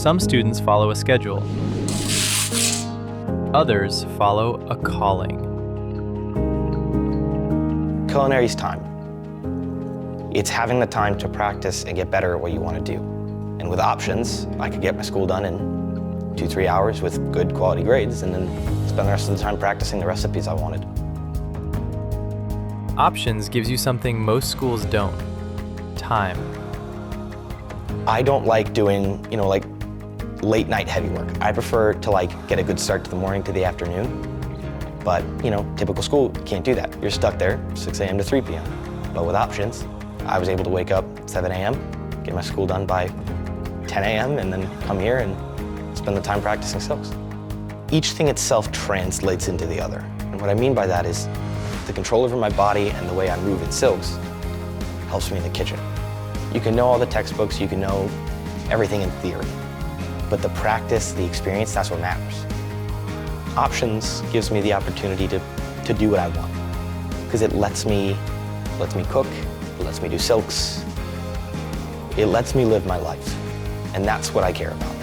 Some students follow a schedule. Others follow a calling. Culinary's time. It's having the time to practice and get better at what you want to do. And with options, I could get my school done in 2-3 hours with good quality grades and then spend the rest of the time practicing the recipes I wanted. Options gives you something most schools don't: time. I don't like doing, like late night heavy work. I prefer to get a good start to the morning to the afternoon. But, typical school can't do that. You're stuck there 6 a.m. to 3 p.m. But with options, I was able to wake up 7 a.m., get my school done by 10 a.m., and then come here and spend the time practicing silks. Each thing itself translates into the other. And what I mean by that is the control over my body and the way I move in silks helps me in the kitchen. You can know all the textbooks, you can know everything in theory, but the practice, the experience, that's what matters. Options gives me the opportunity to do what I want, because it lets me cook, it lets me do silks, it lets me live my life, and that's what I care about.